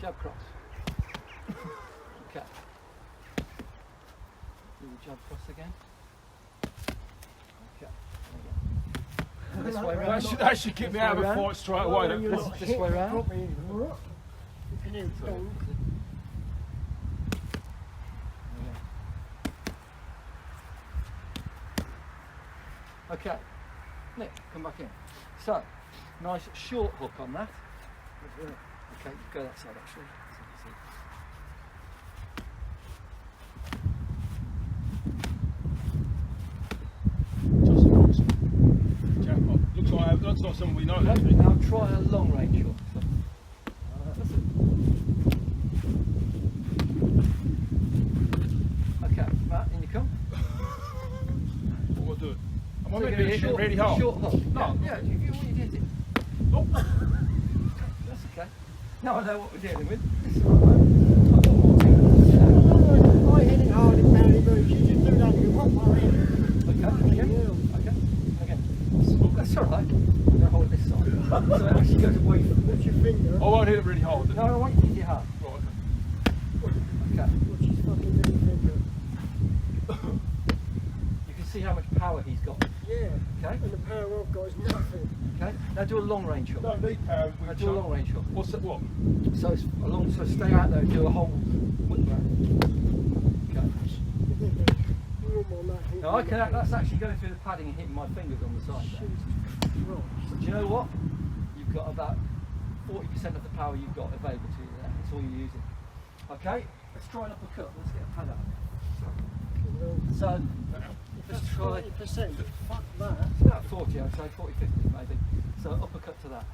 Jab cross. Okay. Do the jab cross again. Okay. This way round. That should get me out of a fight straight away. This way round. Okay, Nick, come back in. So, nice short hook on that. Okay, go that side actually. Looks like someone we know. Now try a long range hook. Okay, Matt, in you come. What do I do? Am I So meant to be hitting it really hard? Short hook. No. Yeah, you did it. Oh. That's okay. Now I know what we're dealing with. I hit it hard in Mary Boots. You just do that, you hop my head. Okay. That's alright. I'm going to hold this side. So it actually goes away from What's your finger? I won't hit it really hard. No, I want you to hit it hard. Right, Okay. What's his fucking little finger? You can see how much power he's got. Yeah. Okay. And the power I've got is nothing. Okay. Now do a long range hook. Don't need power. Now do a long range hook. What's that? What? So it's so stay out there and do a whole whip round. Okay. Now that's actually going through the padding and hitting my fingers on the side there. So do you know what? You've got about 40% of the power you've got available to you there. That's all you're using. Okay, let's try an uppercut. Let's get a pad out. So, let's try. 40%. Fuck that. It's about 40, I'd say, 40, 50 maybe. So, uppercut to that.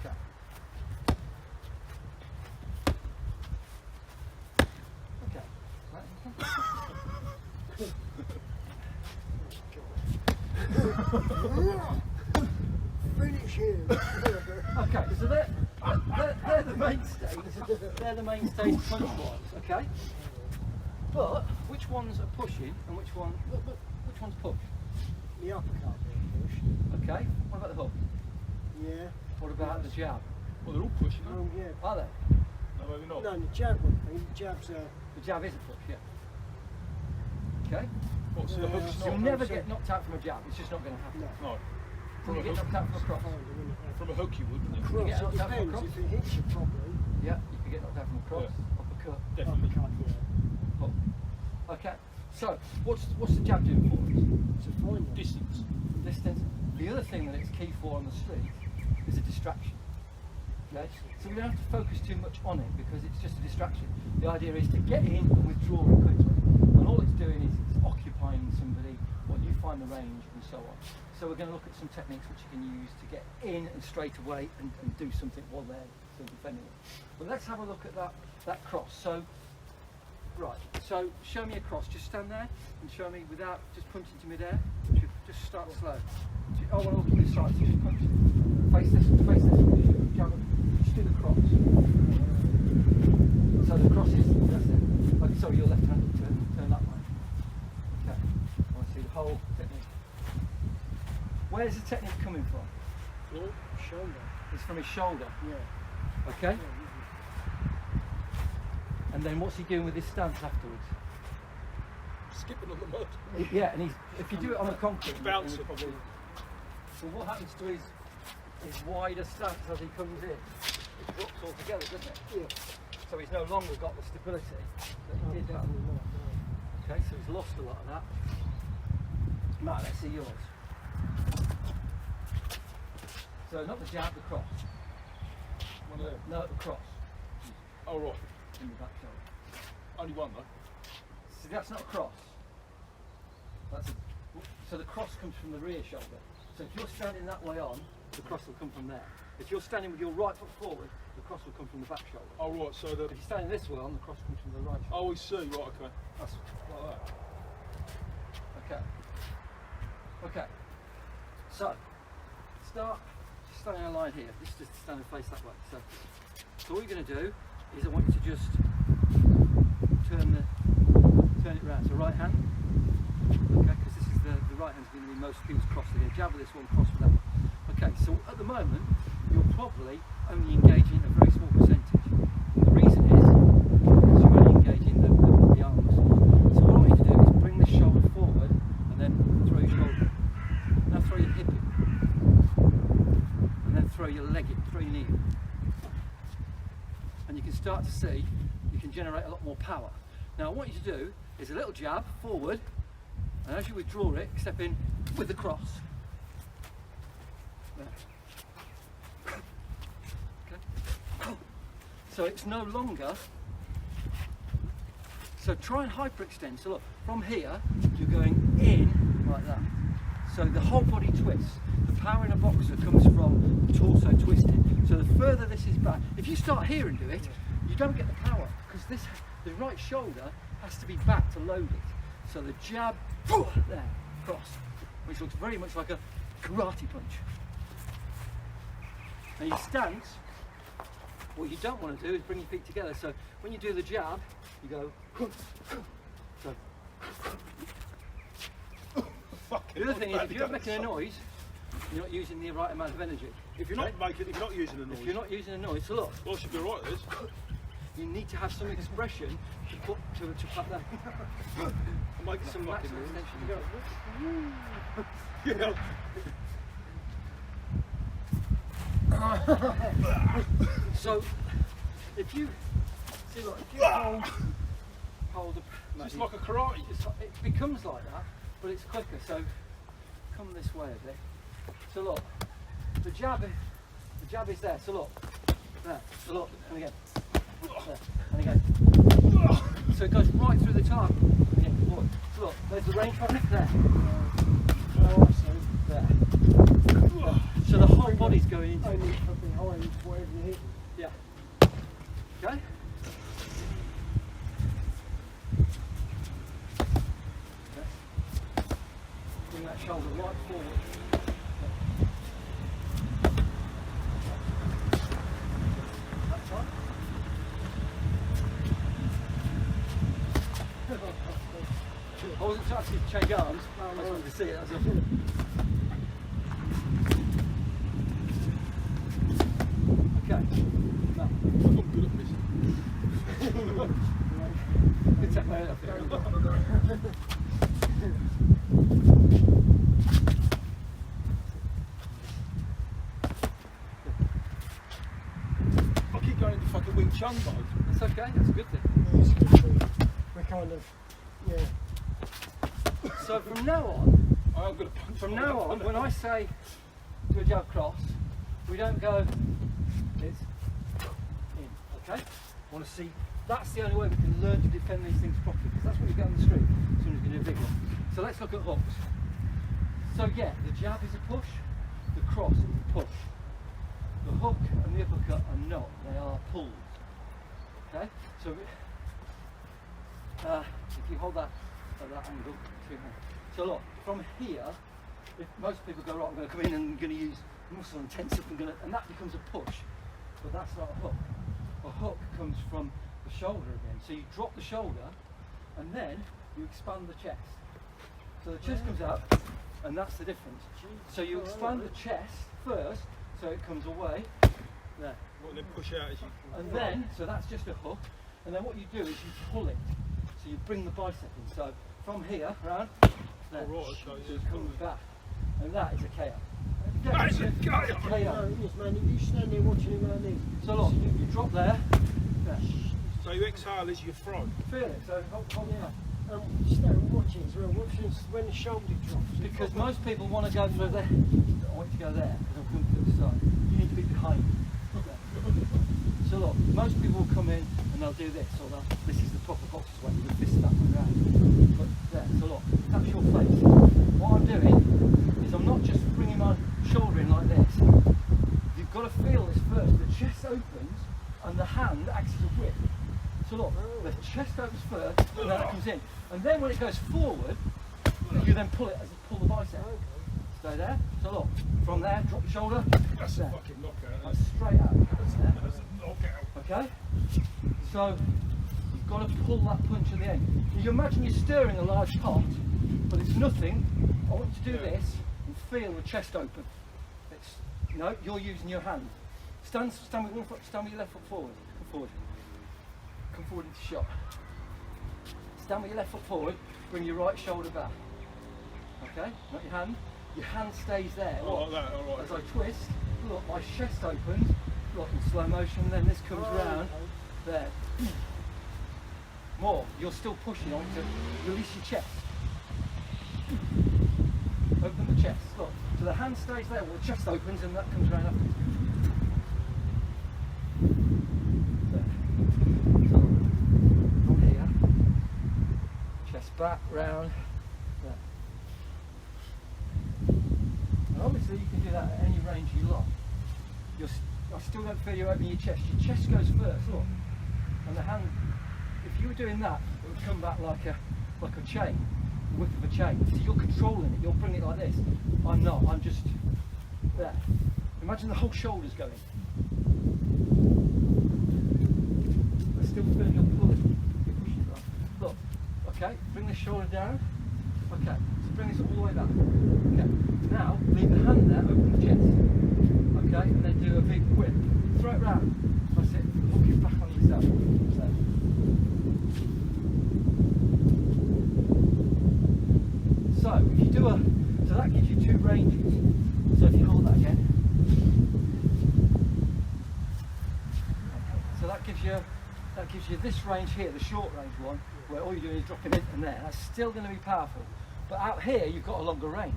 Okay. Okay. Finish him. Okay, so they're the mainstays. They're the mainstays punch-wise, okay? But which ones are pushing and which one's push? The uppercut push. Okay. What about the hook? Yeah. What about the jab? Well, they're all pushing. Oh yeah. Are they? No, maybe not. No, the jab one thing. The jab's The jab is a push, yeah. Okay. What, so the hook's You'll not? never get knocked out from a jab. It's just not going to happen. No. No. Can you get knocked out from a cross? From a hook you would, wouldn't you? Cross, get it knocked out from a depends. cross? If it hits you properly. Yeah, you can get knocked out from a cross. Yeah. Uppercut. Definitely. Uppercut, yeah. Hook. Okay. So what's the jab doing for us? To find them. Distance. Distance. The other thing that it's key for on the street is a distraction. Okay? So we don't have to focus too much on it because it's just a distraction. The idea is to get in and withdraw it quickly. And all it's doing is it's occupying somebody while you find the range and so on. So we're going to look at some techniques which you can use to get in and straight away and do something while they're still defending it. But let's have a look at that cross. So, right, so show me a cross. Just stand there and show me without just punching to mid-air. Just start slow. I want to look at this side, so just punch. Face this, jab it. Just do the cross. So the cross is, that's it. Okay, sorry, your left hand, turn that way. Okay, I want to see the whole technique. Where's the technique coming from? Your shoulder. It's from his shoulder. Yeah. Okay? And then what's he doing with his stance afterwards? Skipping on the mud. Yeah, and if you do it on the concrete, Bounce it. probably. So what happens to his wider stance as he comes in? It drops altogether, doesn't it? Yeah. So he's no longer got the stability that he did have. Definitely not. Okay, so he's lost a lot of that. Matt, let's see yours. So not the jab, the cross. One of them. No, the cross Oh, right. in the back shoulder. Only one, though. See, that's not a cross. So the cross comes from the rear shoulder. So if you're standing that way on, the cross will come from there. If you're standing with your right foot forward, the cross will come from the back shoulder. Oh, right, so the... If you're standing this way on, the cross comes from the right shoulder. Oh, I see, right, okay. That's Like that. okay. Okay. So start just standing in a line here. Just stand and face that way. So all you're going to do is I want you to just turn it round. So right hand. Okay, because this is the right hand's going to be most people's cross. They're going to jab with this one, cross with that one. Okay, so at the moment you're probably only engaging a very small percentage. your leg in, throw your knee in. And you can start to see, you can generate a lot more power. Now what I want you to do is a little jab forward, and as you withdraw it, step in with the cross. There. Okay. So it's no longer, so try and hyperextend. So look, from here, you're going in like that. So the whole body twists. The power in a boxer comes from the torso twisting. So the further this is back, if you start here and do it, you don't get the power because the right shoulder has to be back to load it. So the jab, there, cross, which looks very much like a karate punch. And your stance, what you don't want to do is bring your feet together. So when you do the jab, you go, so. The other thing is, if you're not making a noise, you're not using the right amount of energy. If you're not using a noise. If you're not using a noise, so look. Well, I should be right with this. You need to have some expression to put to put that. I'm making Some fucking maximum noise. extension. So if you see, look, if you hold the, It's like a karate. it becomes like that, but it's quicker. So come this way a bit. So look, the jab is there. So look, there. So look, and again, there, and again. So it goes right through the target. Again, forward. So look, there's the range from it there. There. So the whole body's going into Only from behind wherever you hit. yeah. Okay. Bring that shoulder right forward. That's on. I wasn't trying to change arms, I just wanted to see it, that's all. Okay. Now, I'm good at this. good take my head up here. I keep going into fucking Wing Chun mode. That's okay, that's a good thing. Yeah, it's good. We're kind of, yeah. So from now on, I'm going to punch. From now on, when I say do a jab cross, we don't go, it's in, okay? I want to see, that's the only way we can learn to defend these things properly, because that's what you get on the street, as soon as you do a big one. So let's look at hooks. So yeah, the jab is a push, the cross is a push. The hook and the uppercut are not, they are pulls, okay? So if you hold that at that angle, so look, from here, if most people go, right, I'm going to come in and I'm going to use muscle and tense up, and that becomes a push, but that's not a hook. A hook comes from the shoulder again, so you drop the shoulder and then you expand the chest. So the chest comes out, and that's the difference. So you expand the chest first, so it comes away, there. Well, then push out as you. And then, so that's just a hook, and then what you do is you pull it. So you bring the bicep in. So from here, round, there. Oh, right, okay, So yeah. it comes back. And that is a KO. That is a It's KO. No, it is, man. You stand there watching him like this. So look, you drop there. So you exhale as you throw. Feel it, so hold it up. Stand watching as well. Watching when the shoulder drops. Because most people want to go through there. I want you to go there, because I'm coming to the side. You need to be behind. So look, most people will come in and they'll do this, or this is the proper boxer's way, with this that way round. But there, so look, that's your face. What I'm doing is I'm not just bringing my shoulder in like this. You've got to feel this first. The chest opens and the hand acts as a whip. So look, the chest opens first and then it comes in. And then when it goes forward, you then pull it as you pull the bicep. Stay there. So look, from there, drop the shoulder. That's there. a fucking knockout. That's straight out. There. That's a knockout. Okay? So you've got to pull that punch at the end. You imagine you're stirring a large pot, but it's nothing. I want you to do this and feel the chest open. It's no, you're using your hand. Stand with one foot, stand with your left foot forward. Come forward. Come forward into shot. Stand with your left foot forward, bring your right shoulder back. Okay? Not your hand. Your hand stays there. Oh, like that, all right. As I twist, look, my chest opens, look, in slow motion, then this comes round, there. More, you're still pushing on to release your chest. Open the chest, look. So the hand stays there, well the chest opens and that comes round afterwards. There. So, from here, chest back, round, there. And obviously you can do that at any range you like. I still don't feel you open your chest. Your chest goes first, look. And the hand, if you were doing that, it would come back like a chain, the width of a chain. So you're controlling it, you're bringing it like this. I'm not, I'm just there. Imagine the whole shoulders going. I still feel you're pulling, you're pushing it right. Look, okay, bring the shoulder down. Okay, so bring this all the way back. Okay, now leave the hand there, open the chest. Okay, and then do a big whip. Throw it round. That's it. Hook it back on yourself. So if you do so that gives you two ranges. So if you hold that again. So that gives you this range here, the short range one, where all you're doing is dropping it and there. That's still going to be powerful. But out here you've got a longer range.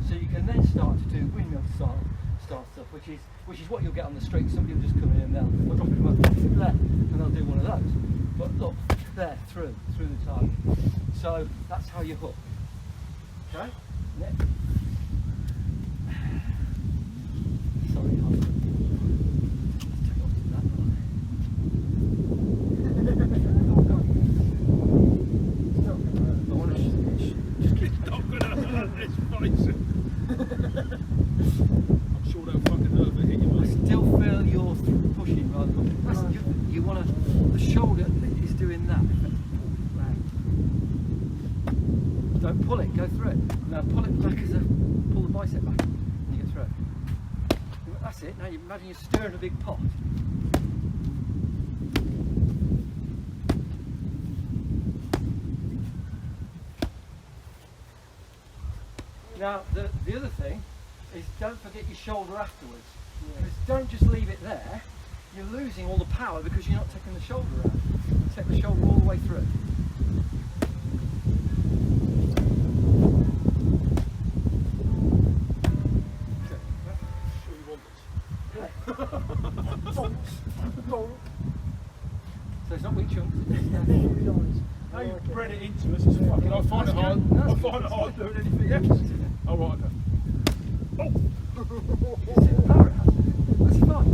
So you can then start to do windmill style stuff, which is what you'll get on the street. Somebody will just come in and they'll drop it up there and they'll do one of those. But look, there, through the target. So that's how you hook. Okay? Next. Sorry, I'll take off that one. I want to just keep It's not gonna hurt, let's face it. I'm sure they'll fucking overhit you, I mate. still feel you're pushing rather than you want to. The shoulder is doing that. Don't pull it. Go through it. Now pull it back pull the bicep back, and you get through it. That's it. Now you imagine you're stirring a big pot. Now the other thing is don't forget your shoulder afterwards. Because don't just leave it there. You're losing all the power because you're not taking the shoulder out. Take the shoulder all the way through. Sure you want this? So it's not weak chunks. Now you've bred it into us, it's fucking, I find it hard. No, I find it hard doing anything else. Oh, right, okay. That's fine.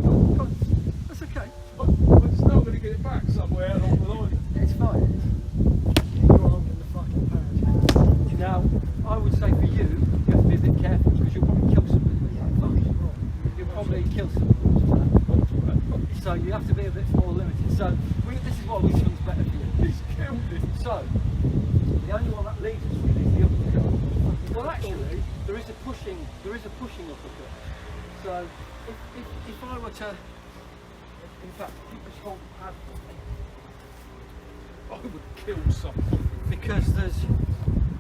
That's okay. I'm still going to get it back somewhere along the line. It's fine. Now, I would say for you, you have to be a bit careful because you'll probably kill somebody. You'll probably kill somebody. So you have to be a bit more limited. So this is why Wing Chun's better for you. He's killed it. So the only one that leaves us really is the uppercut. Well, actually, there is a pushing uppercut. So if I were to, in fact, keep this whole pad for me, I would kill someone. because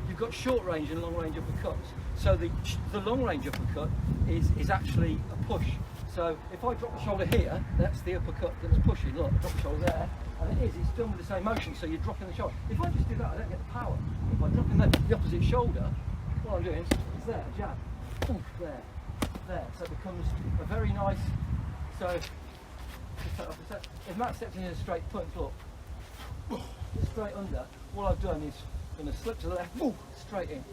you've got short range and long range uppercuts. So the long range uppercut is actually a push. So if I drop the shoulder here, that's the uppercut that's pushing. Look, I drop the shoulder there, and it's done with the same motion, so you're dropping the shoulder. If I just do that, I don't get the power. If I drop in the opposite shoulder, what I'm doing is there, jab, there. So it becomes a very nice, so, just take off a sec. If Matt steps in a straight punch, look, straight under, all I've done is going to slip to the left, straight in.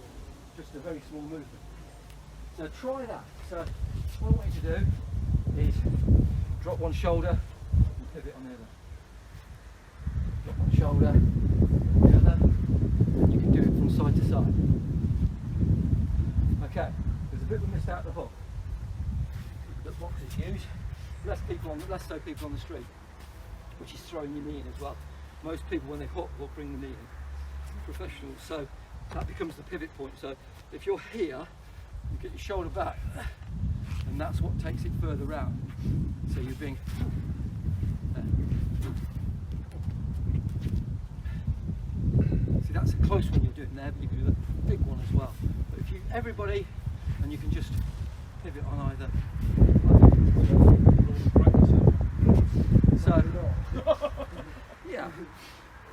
Just a very small movement. So try that. So what I want you to do is drop one shoulder and pivot on the other. Drop one shoulder, the other, and you can do it from side to side. Okay, there's a bit we missed out the hook that boxers use. Less so people on the street, which is throwing your knee in as well. Most people when they hook will bring the knee in. Professionals, so that becomes the pivot point. So if you're here, you get your shoulder back, and that's what takes it further round. So you're being see, that's a close one you're doing there, but you can do the big one as well. But if everybody, and you can just pivot on either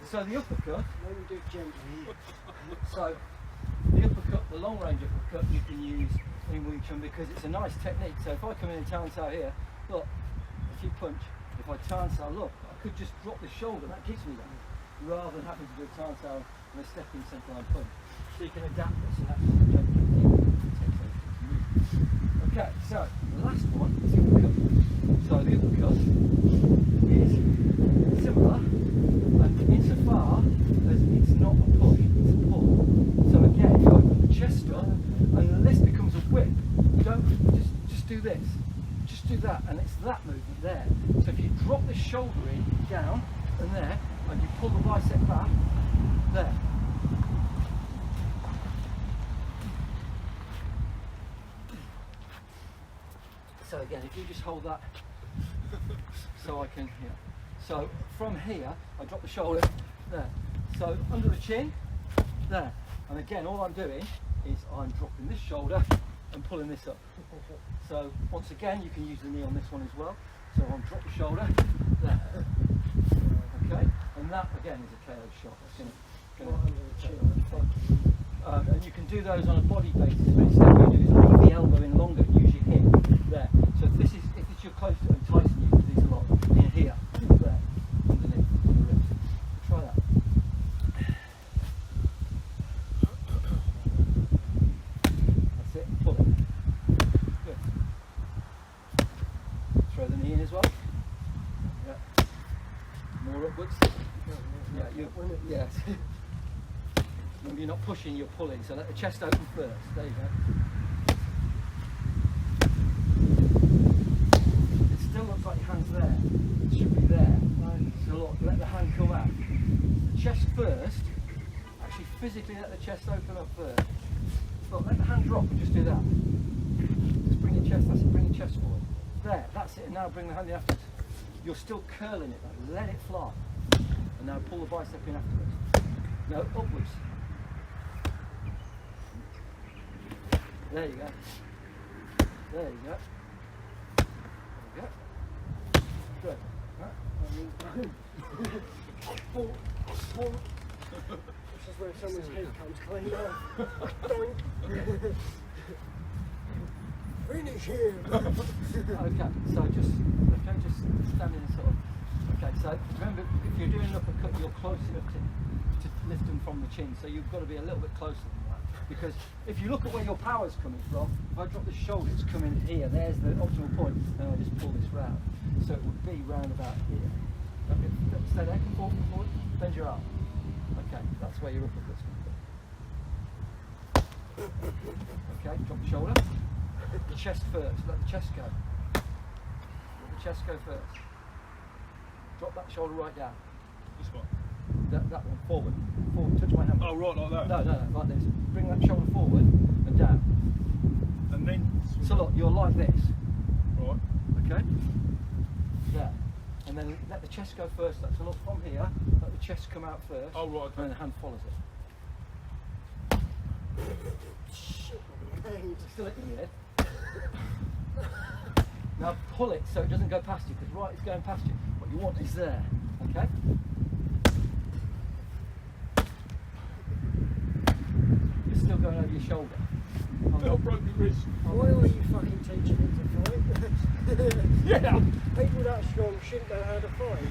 So the uppercut, When you do it gently. so the uppercut, the long range uppercut you can use in Wing Chun because it's a nice technique. So if I come in and Tansao here, look, if you punch, if I Tansao, look, I could just drop the shoulder, that keeps me down, rather than having to do a Tansao and a stepping centre line punch. So you can adapt this and that's the technique. Okay, so the last one is the uppercut. So the uppercut is similar, and insofar as it's not a push, it's a pull. So again, you open the chest up, and this becomes a whip. Don't just do this, just do that, and it's that movement there. So if you drop the shoulder in, down, and there, and you pull the bicep back, there. So again, if you just hold that, so I can, yeah. So from here, I drop the shoulder, there. So under the chin, there. And again, all I'm doing is I'm dropping this shoulder and pulling this up. So once again, you can use the knee on this one as well. So I'll drop the shoulder, there. Okay, and that again is a KO shot. That's and you can do those on a body basis, but instead what you do is leave the elbow in longer and use your hip there. So if it's your close to Tyson uses these a lot in here, there, underneath the ribs. Try that. That's it, pull it. Good. Throw the knee in as well. Yeah. More upwards. Yeah, yes. Remember, you're not pushing, you're pulling, so let the chest open first. There you go. It still looks like your hand's there. It should be there. So look, let the hand come out. The chest first. Actually physically let the chest open up first. Look, let the hand drop and just do that. Just bring your chest, that's it, bring your chest forward. There, that's it, and now bring the hand in afterwards. You're still curling it, like, let it fly. And now pull the bicep in afterwards. No, upwards. There you go. There you go. There you go. Good. Right. This is where someone's head comes clean off. Finish him! Okay, so just stand in sort of. Okay, so remember, if you're doing an uppercut, you're close enough to lift them from the chin, so you've got to be a little bit closer than that. Because if you look at where your power's coming from, if I drop the shoulder, it's coming here, there's the optimal point, and I just pull this round. So it would be round about here. Okay, stay there, come forward, bend your arm. Okay, that's where your uppercut's going to be. Okay, drop the shoulder. The chest first, let the chest go. Let the chest go first. Drop that shoulder right down. This one? That one, forward, touch my hand. Oh, right, like that? No, like this. Bring that shoulder forward and down. And then? So look, you're like this. Right. Okay? There. And then let the chest go first. So look, from here, let the chest come out first. Oh, right, okay. And then the hand follows it. Shit, Still hitting your head. Now pull it so it doesn't go past you, because right, it's going past you. What you want is there. Okay? You're still going over your shoulder. I'll broke your wrist. Why are you fucking teaching him to fight? Yeah! People that strong shouldn't know how to fight.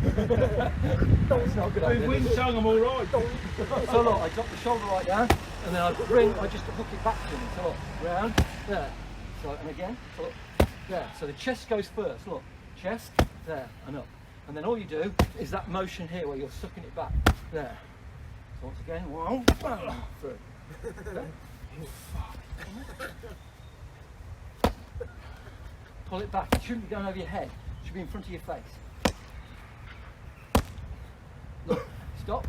That's not a good With idea. wind tongue, I'm alright. So look, I drop the shoulder right down, and then I just hook it back to me. So look, round, there. So, and again, so look, there. So the chest goes first, look, chest, there, and up. And then all you do is that motion here where you're sucking it back, there. So once again, one, bang, through. Okay. Pull it back, it shouldn't be going over your head, it should be in front of your face. Look, stop.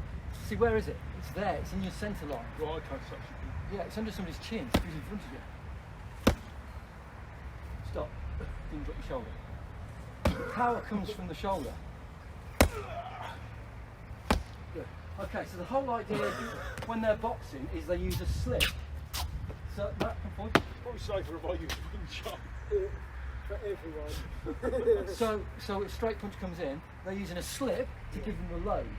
See, where is it? It's there, it's in your centre line. Right, okay, so that should be... Yeah, it's under somebody's chin, it's in front of you. Stop. Didn't drop your shoulder. The power comes from the shoulder. Good. Okay, so the whole idea when they're boxing is they use a slip. So that come forward. Probably safer if I use wind shot. For everyone. So a straight punch comes in, they're using a slip to give them the load.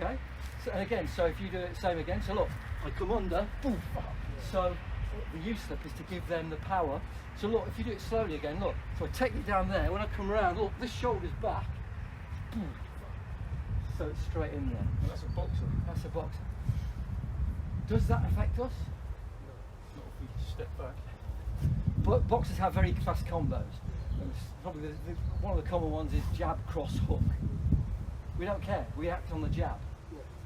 Okay. So, and again, so if you do it the same again, so look, I come under, boom. So the U-slip is to give them the power. So look, if you do it slowly again, look. So I take it down there. When I come around, look, this shoulder's back. Boom. So it's straight in there. And that's a boxer. That's a boxer. Does that affect us? Not if we step back. But boxers have very fast combos. And probably one of the common ones is jab, cross, hook. We don't care. We act on the jab.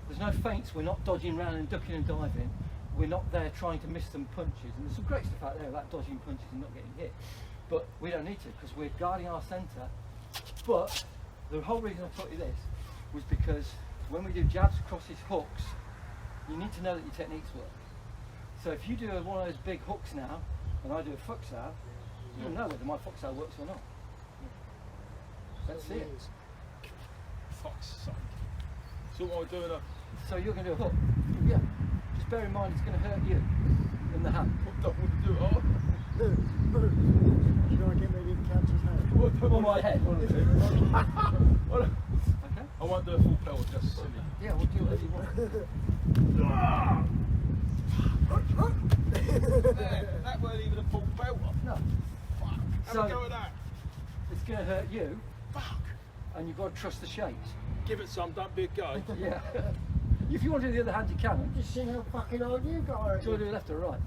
There's no feints. We're not dodging around and ducking and diving. We're not there trying to miss some punches. And there's some great stuff out there about dodging punches and not getting hit. But we don't need to because we're guarding our centre. But the whole reason I taught you this was because when we do jabs, crosses, hooks, you need to know that your techniques work. So if you do one of those big hooks now, and I do a fox out, you'll know whether my fox out works or not. Let's see it. Fuck's sake. So what am I doing? So you're going to do a hook. Yeah. Just bear in mind it's going to hurt you in the hand. I don't want to do it hard. You don't get me to catch his hand. On my head. Okay. Okay. I won't do a full pellet, that's silly. Yeah, we'll do whatever you want. That weren't even a full belt. No. Fuck. Have So- a go at that. It's going to hurt you, Fuck. and you've got to trust the shapes. Give it some, don't be a guy. Yeah. If you want to do the other hand, you can. Just see how fucking hard you got. Do you want to do left or right?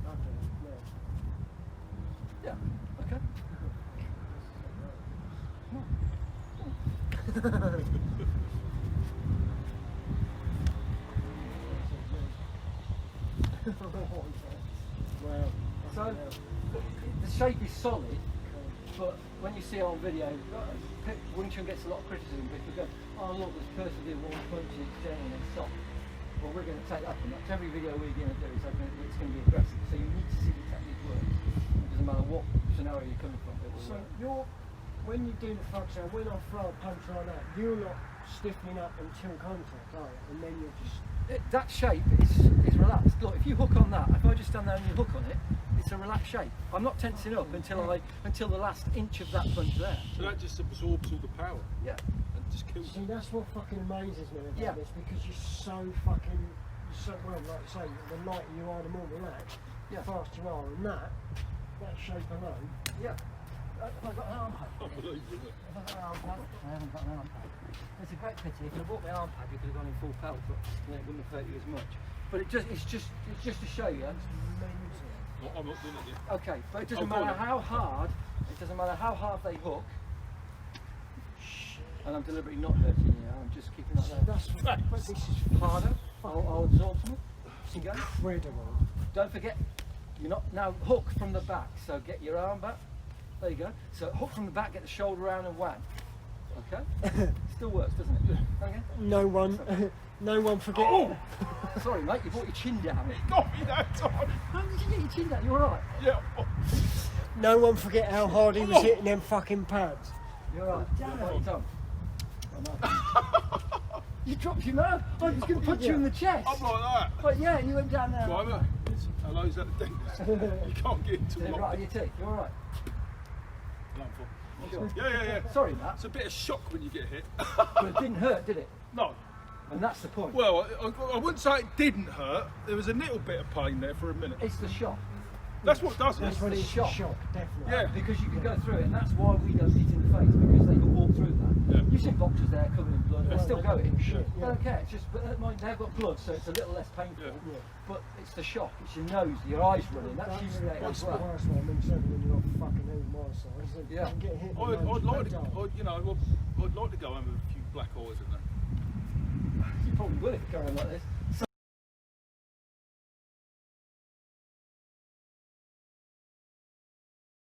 Yeah. Okay. Well, So the shape is solid, but when you see it on video, Wing Chun gets a lot of criticism because you go, oh look, this person did one punch and it's down and it's soft. Well, we're going to take that from that. Every video we're going to do is it's going to be aggressive. So you need to see the technique work. It doesn't matter what scenario you're coming from. It will so work. when you do the front out, when I throw a punch like that, you're not stiffening up until contact, are you? And then you're just... That shape is relaxed. Look, if you hook on that, if I just stand there and you hook on it, it's a relaxed shape. I'm not tensing up until the last inch of that punch there. So that just absorbs all the power Yeah. and just kills See, it. that's what fucking amazes me about Yeah. this, because you're so fucking, well, like I say, the lighter you are, the more relaxed, Yeah. the faster you are, and that shape alone. Yeah. Have I got an arm pad? Unbelievable, isn't it? Have I got an arm pad? I haven't got an arm pad. It's a great pity. If I bought my arm pad, you could have gone in full pelt, but it wouldn't have hurt you as much. But it's just to show you. Amazing. No, I'm not doing it yet. Okay, but it doesn't Oh, go matter on. how hard. It doesn't matter how hard they hook. And I'm deliberately not hurting you. I'm just keeping that there. That's Right. but this is Harder. I'll absorb some. You go. incredible. Don't forget, you're not now hook from the back. So get your arm back. There you go. So hook from the back, get the shoulder around and wham. Okay. Still works, doesn't it? Okay. No one forget. Oh, sorry, mate. You brought your chin down. Got me that time. How did you get your chin down? You all right? Yeah. No one forget how hard he was hitting them fucking pads. You're all right. Damn it, Tom. You dropped your mouth. I was going to punch you in the chest. I'm like that. But yeah, you went down there. Driver, hello's at the dentist. You can't get into Is it my right on your teeth? You're all right. Sure. Yeah. Sorry, Matt. It's a bit of shock when you get hit. But it didn't hurt, did it? No. And that's the point. Well, I wouldn't say it didn't hurt. There was a little bit of pain there for a minute. It's the shock. That's what does it. That's when the it's shock. shock, definitely. Yeah. Because you can go through it, and that's why we don't hit in the face, because they can walk through that. Yeah. You've seen boxers there covered in blood, they're Yeah. still going. Shit, They yeah. don't care, it's just, but they've got blood, so it's a little less painful. Yeah. But it's the shock, it's your nose, your eyes running, that's usually it as well. Worst one, I mean, certainly when you're not fucking who my size. And Yeah. you get hit in the I'd nose, like you to, don't. I'd like to go home with a few black eyes in there. You probably will if you carry on like this.